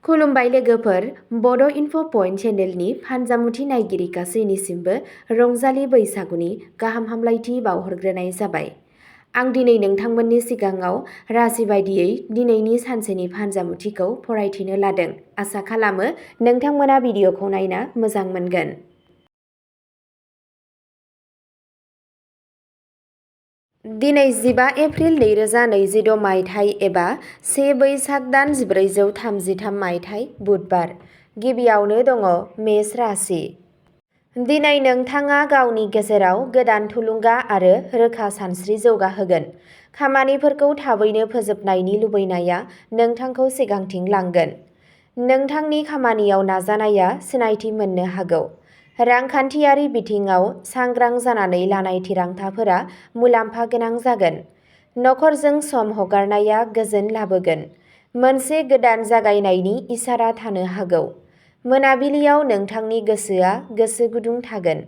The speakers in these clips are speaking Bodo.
खुलुमबाय लोगोफोर, बड' इनफ' पइन्ट चेनेलनि फानजामुथि नायगिरि गासैनिसिमबो रंजालि बैसागुनि गाहाम हामलायथि बावहरग्रोनाय जाबाय। आं दिनै नोंथांमोननि सिगाङाव राशि बायदियै दिनैनि सानसेनि फानजामुथिखौ फरायथिनो लादों। आसा खालामो नोंथांमोना भिडिअखौ नायना मोजां मोनगोन। दिनै 15 एप्रिल 2026 मायथाइ एबा 1 बैसाग दान 1433 मायथाइ बुधबार। गिबियावनो दङ मेष राशि। दिनै नोंथाङा गावनि गेजेराव गोदान थुलुंगा आरो रोखा सानस्रि जौगाहोगोन। खामानिफोरखौ थाबैनो फोजोबनायनि लुबैनाया नोंथांखौ सिगांथिं लांगोन। नोंथांनि खामानियाव नाजानाया सिनायथि मोननो हागौ। रांखान्थियारि बिथिङाव सांग्रां जानानै लानाय थिरांथाफोरा मुलाम्फा गोनां जागोन। नखरजों सम हगारनाया गोजोन लाबोगोन। मोनसे गोदान जागायनायनि इसारा थानो हागौ। मोनाबिलियाव नोंथांनि गोसोआ गोसो गुदुं थागोन।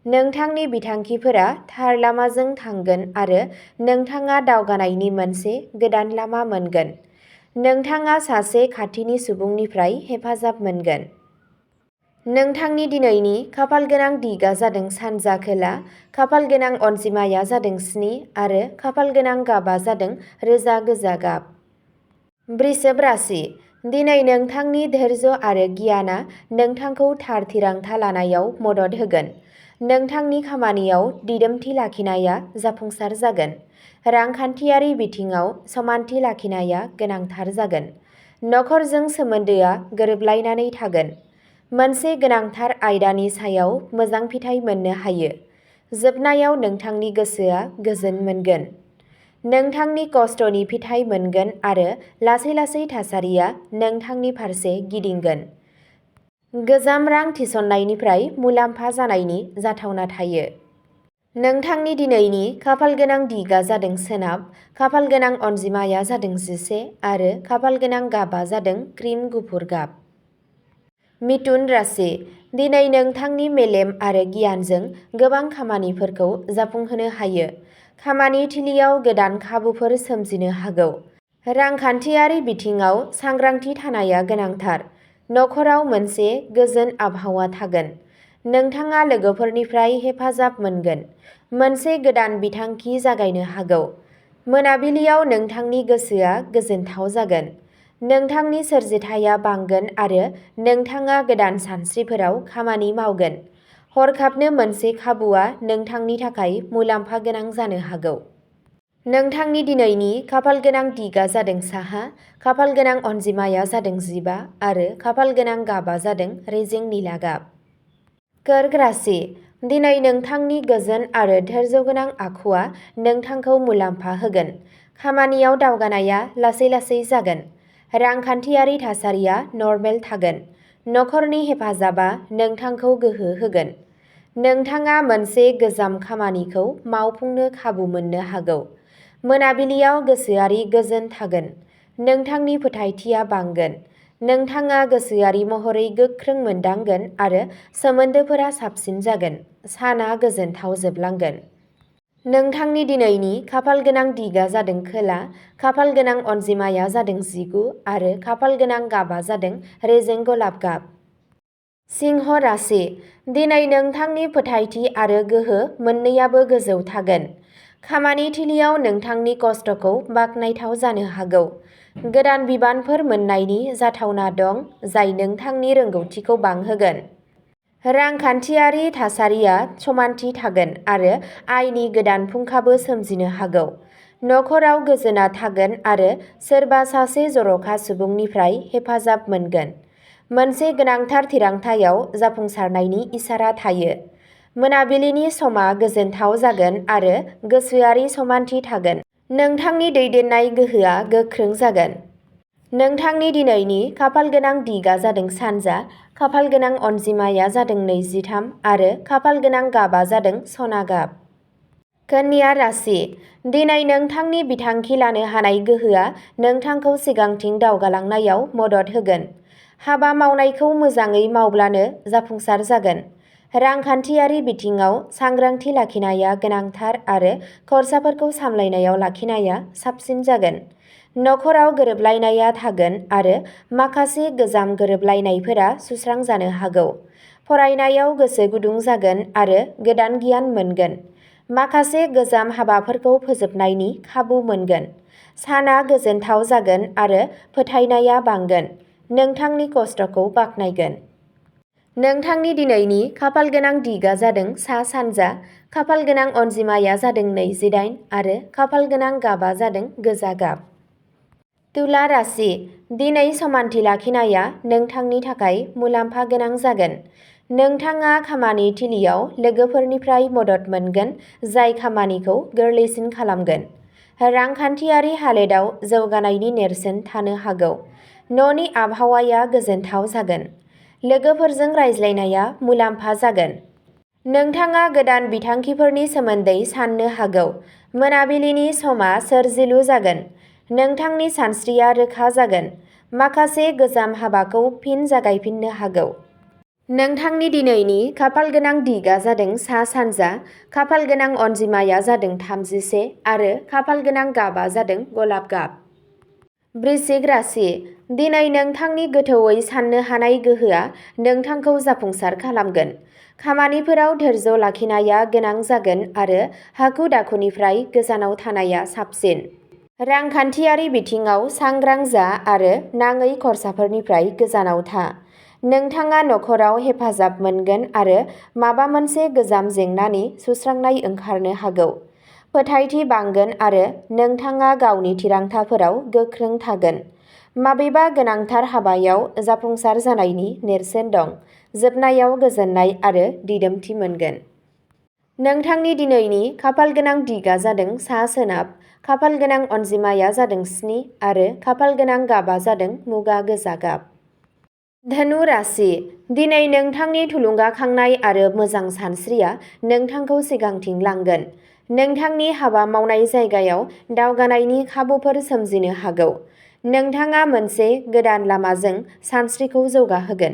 नोंथांनि बिथांखिफोरा थार लामाजों थांगोन आरो नोंथाङा दावगानायनि मोनसे गोदान लामा मोनगोन। नोंथाङा सासे खाथिनि सुबुंनिफ्राय हेफाजाब मोनगोन। नोंथांनि दिनैनि खाफालगोनां दिगआ जादों सानजा खोला, खाफालगोनां अनजिमाया जादों 7 आरो खाफालगोनां गाबआ जादों रोजा गोजा गाब। वृषभ राशि। दिनै नोंथांनि धैर्य आरो गियानआ नोंथांखौ थार थिरांथा लानायाव मदद होगोन। नोंथांनि खामानियाव दिदोमथि लाखिनाया जाफुंसार जागोन। रांखान्थियारि बिथिङाव समानथि लाखिनाया गोनांथार जागोन। नखरजों सोमोन्दोआ गोरोबलायनानै थागोन। मोनसे गोनांथार आयदानि सायाव मोजां फिथाय मोननो हायो। जोबनायाव नोंथांनि गोसोआ गोजोन मोनगोन। नोंथांनि खस्थ'नि फिथाय मोनगोन आरो लासै लासै थासारिया नोंथांनि फारसे गिदिंगोन। गोजाम रां थिसननायनिफ्राय मुलाम्फा जानायनि जाथावना थायो। नोंथांनि दिनैनि खाफालगोनां दिगआ जादों सोनाब, खाफालगोनां अनजिमाया जादों 11 आरो खाफालगोनां गाबआ जादों क्रिम गुफुर गाब। मिथुन राशि। दिनै नोंथांनि मेलेम आरो गियानजों गोबां खामानिफोरखौ जाफुंहोनो हायो। खामानि थिलियाव गोदान खाबुफोर सोमजिनो हागौ। रांखान्थियारि बिथिङाव सांग्रांथि थानाया गोनांथार। नखराव मोनसे गोजोन आबहावा थागोन। नोंथाङा लोगोफोरनिफ्राय हेफाजाब मोनगोन। मोनसे गोदान बिथांखि जागायनो हागौ। मोनाबिलियाव नोंथांनि गोसोआ गोजोनथाव जागोन। नोंथांनि सोरजिथाया बांगोन आरो नोंथाङा गोदान सानस्रिफोराव खामानि मावगोन। हरखाबनो मोनसे खाबुआ नोंथांनि थाखाय मुलाम्फा गोनां जानो हागौ। नोंथांनि दिनैनि खाफालगोनां दिगआ जादों साहा, खाफालगोनां अनजिमाया जादों 15 आरो खाफालगोनां गाबआ जादों रेजें निला गाब। कर्क राशि। दिनै नोंथांनि गोजोन आरो धैर्यगोनां आखुआ नोंथांखौ मुलाम्फा होगोन। खामानियाव दावगानाया लासै लासै जागोन। रांखान्थियारि थासारिया नरमेल थागोन। नखरनि हेफाजाबआ नोंथांखौ गोहो होगोन। नोंथाङा मोनसे गोजाम खामानिखौ मावफुंनो खाबु मोननो हागौ। मोनाबिलियाव गोसोआरि गोजोन थागोन। नोंथांनि फोथायथिया बांगोन। नोंथाङा गोसोआरि महरै गोख्रों मोनदांगोन आरो सोमोन्दोफोरा साबसिन जागोन। साना गोजोनथाव जोबलांगोन। नोंथांनि दिनैनि खाफालगोनां दिगआ जादों खोला, खाफालगोनां अनजिमाया जादों 19 आरो खाफालगोनां गाबआ जादों रेजें गलाब गाब। सिंह राशि। दिनै नोंथांनि फोथायथि आरो गोहो मोन्नैआबो गोजौ थागोन। खामानि थिलियाव नोंथांनि खस्थ'खौ बाखनायथाव जानो हागौ। गोदान बिबानफोर मोन्नायनि जाथावना दं जाय नोंथांनि रोंग'थिखौ बांहोगोन। रांखान्थियारि थासारिया समानथि थागोन आरो आयनि गोदान फुंखाबो सोमजिनो हागौ। नखराव गोजोनआ थागोन आरो सोरबा सासे जर'खा सुबुंनिफ्राय हेफाजाब मोनगोन। मोनसे गोनांथार थिरांथायाव जाफुंसारनायनि इसारा थायो। मोनाबिलिनि समा गोजोनथाव जागोन आरो गोसोआरि समानथि थागोन। नोंथांनि दैदेननाय गोहोआ गोख्रों जागोन। नोंथांनि दिनैनि खाफालगोनां दिगआ जादों सानजा, खाफालगोनां अनजिमाया जादों 23 आरो खाफालगोनां गाबआ जादों सना गाब। कन्या राशि। दिनै नोंथांनि बिथांखि लानो हानाय गोहोआ नोंथांखौ सिगांथिं दावगालांनायाव मदद होगोन। हाबा मावनायखौ मोजाङै मावब्लानो जाफुंसार जागोन। रांखान्थियारि बिथिङाव सांग्रांथि लाखिनाया गोनांथार आरो खरसाफोरखौ सामलायनायाव लाखिनाया साबसिन जागोन। नखराव गोरोबलायनाया थागोन आरो माखासे गोजाम गोरोबलायनायफोरा सुस्रांजानो हागौ। फरायनायाव गोसो गुदुं जागोन आरो गोदान गियान मोनगोन। माखासे गोजाम हाबाफोरखौ फोजोबनायनि खाबु मोनगोन। साना गोजोनथाव जागोन आरो फोथायनाया बांगोन। नोंथांनि खस्थ'खौ बाख्नायगोन। नोंथांनि दिनैनि खाफालगोनां दिगा जादों सा-सानजा, खाफालगोनां अनजिमाया जादों 28 आरो खाफालगोनां गाबा जादों गोजा गाब। तुला राशि, दिनै समानथि लाखिनाया नोंथांनि थाखाय मुलाम्फा गोनां जागोन। नोंथाङा खामानि थिलियाव लोगोफोरनिफ्राय मदद मोनगोन जाय खामानिखौ गोरलैसिन खालामगोन। रांखान्थियारि हालोदाव जौगानायनि नेरसोन थानो हागौ। न'नि आबहावाया गोजोनथाव जागोन। लोगोफोरजों रायज्लायनाया मुलाम्फा जागोन। नोंथाङा गोदान बिथांखिफोरनि सोमोन्दै साननो हागौ। मोनाबिलिनि समा सोरजिलु जागोन। नोंथांनि सानस्रिया रोखा जागोन। माखासे गोजाम हाबाखौ फिन जागायफिननो हागौ। नोंथांनि दिनैनि खाफालगोनां दिगा जादों सा-सानजा, खाफालगोनां अनजिमाया जादों 31 आरो खाफालगोनां गाबा जादों गलाब गाब। वृश्चिक राशि, दिनै नोंथांनि गोथौवै साननो हानाय गोहोआ नोंथांखौ जाफुंसार खालामगोन। खामानिफोराव धैर्य लाखिनाया गोनां जागोन आरो हाखु-दाखुनिफ्राय गोजानाव थानाया साबसिन। रांखान्थियारि बिथिङाव सांग्रां जा आरो नाङै खरसाफोरनिफ्राय गोजानाव था। नोंथाङा नखराव हेफाजाब मोनगोन आरो माबा मोनसे गोजाम जेंनानि सुस्रांनाय ओंखारनो हागौ। फोथायथि बांगोन आरो नोंथाङा गावनि थिरांथाफोराव गोख्रों थागोन। माबेबा गोनांथार हाबायाव जाफुंसार जानायनि नेरसोन दं। जोबनायाव गोजोननाय आरो दिदोमथि मोनगोन। नोंथांनि दिनैनि खाफालगोनां दिगा जादों सा-सोनाब, खाफालगोनां अनजिमाया जादों 7 आरो खाफालगोनां गाबा जादों मुगा गोजा गाब। धनु राशि, दिनै नोंथांनि थुलुंगाखांनाय आरो मोजां सानस्रिया नोंथांखौ सिगांथिं लांगोन। नोंथांनि हाबा मावनाय जायगायाव दावगानायनि खाबुफोर सोमजिनो हागौ। नोंथाङा मोनसे गोदान लामाजों सानस्रिखौ जौगाहोगोन।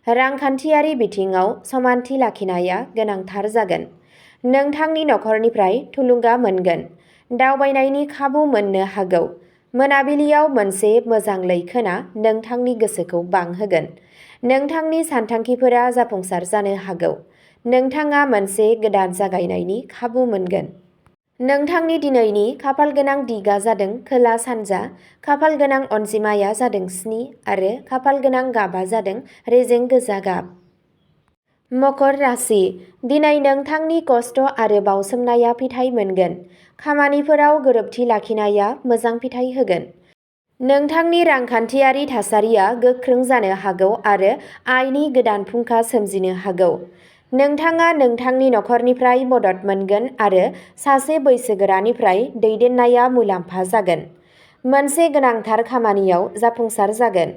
रांखान्थियारि बिथिङाव समानथि लाखिनाया गोनांथार जागोन। नोंथांनि नखरनिफ्राय थुलुंगा मोनगोन। दावबायनायनि खाबु मोननो हागौ। मोनाबिलियाव मोनसे मोजां लैखोनआ नोंथांनि गोसोखौ बांहोगोन। नोंथांनि सानथांखिफोरा जाफुंसार जानो हागौ। नोंथाङा मोनसे गोदान जागायनायनि खाबु मोनगोन। नोंथांनि दिनैनि खाफालगोनां दिगा जादों खोला-सानजा, खाफालगोनां अनजिमाया जादों 7 आरो खाफालगोनां गाबा जादों रेजें गोजा गाब। मकर राशि, दिनै नोंथांनि खस्थ' आरो बावसोमनाया फिथाइ मोनगोन। खामानिफोराव गोरोबथि लाखिनाया मोजां फिथाइ होगोन। नोंथांनि रांखान्थियारि थासारिया गोख्रों जानो हागौ आरो आयनि गोदान फुंखा सोमजिनो हागौ। नोंथाङा नोंथांनि नखरनिफ्राय मदद मोनगोन आरो सासे बैसोगोरानिफ्राय दैदेननाया मुलाम्फा जागोन। मोनसे गोनांथार खामानियाव जाफुंसार जागोन।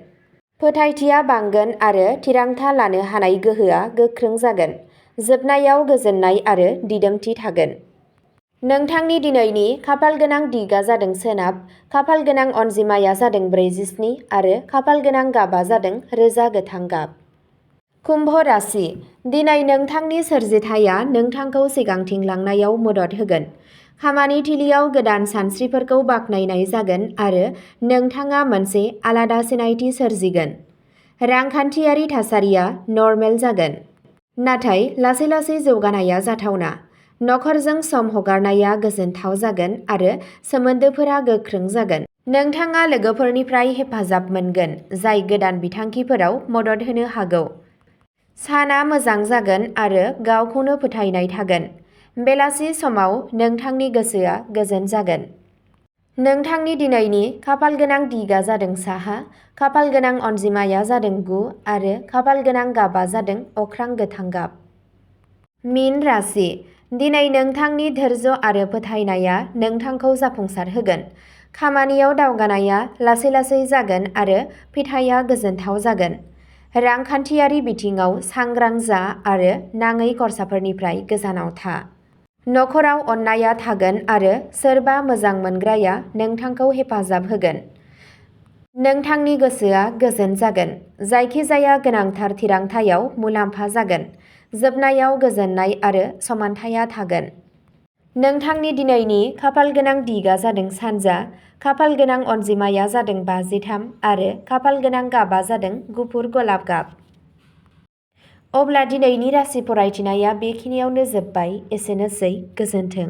फोथायथिया बांगोन आरो थिरांथा लानो हानाय गोहोआ गोख्रों जागोन। जोबनायाव गोजोननाय आरो दिदोमथि थागोन। नोंथांनि दिनैनि खाफालगोनां दिगा जादों सोनाब, खाफालगोनां अनजिमाया जादों 47 आरो खाफालगोनां गाबा जादों रोजा गोथां गाब। कुम्भ राशि, दिनै नोंथांनि सोरजिथाया नोंथांखौ सिगांथिं लांनायाव मदद होगोन। खामानि थिलियाव गोदान सानस्रिफोरखौ बाख्नायनाय जागोन आरो नोंथाङा मोनसे आलादा सिनायथि सोरजिगोन। रांखान्थियारि थासारिया नर्मेल जागोन। नाथाय लासै-लासै जौगानाया जाथावना। नखरजों सम हगारनाया गोजोनथाव जागोन आरो सोमोन्दोफोरा गोख्रों जागोन। नोंथाङा लोगोफोरनिफ्राय हेफाजाब मोनगोन जाय गोदान बिथांखिफोराव मदद होनो हागौ। साना मोजां जागोन आरो गावखौनो फोथायनाय थागोन। बेलासि समाव नोंथांनि गोसोआ गोजोन जागोन। नोंथांनि दिनैनि खाफालगोनां दिगा जादों साहा, खाफालगोनां अनजिमाया जादों 9 आरो खाफालगोनां गाबा जादों अख्रां गोथां गाब। मीन राशि, दिनै नोंथांनि धैर्य आरो फोथायनाया नोंथांखौ जाफुंसार होगोन। खामानियाव दावगानाया लासै-लासै जागोन आरो फिथाइया गोजोनथाव जागोन। रांखान्थियारि बिथिङाव सांग्रां जा आरो नाङै खरसाफोरनिफ्राय गोजानाव था। नखराव अननायआ थागोन आरो सोरबा मोजां मोनग्राया नोंथांखौ हेफाजाब होगोन। नोंथांनि गोसोआ गोजोन जागोन। जायखिजाया गोनांथार थिरांथायाव मुलाम्फा जागोन। जोबनायाव गोजोननाय आरो समानथायआ थागोन। नोंथांनि दिनैनि खाफालगोनां दिगा जादों सानजा, खाफाल गोनां अनजिमाया जादों 53 आरो खाफाल गोनां गाबा जादों गुफुर गलाब गाब। अब्ला दिनैनि राशि फरायथिनाया बेखिनियावनो जोब्बाय। एसेनोसै, गोजोन्थों।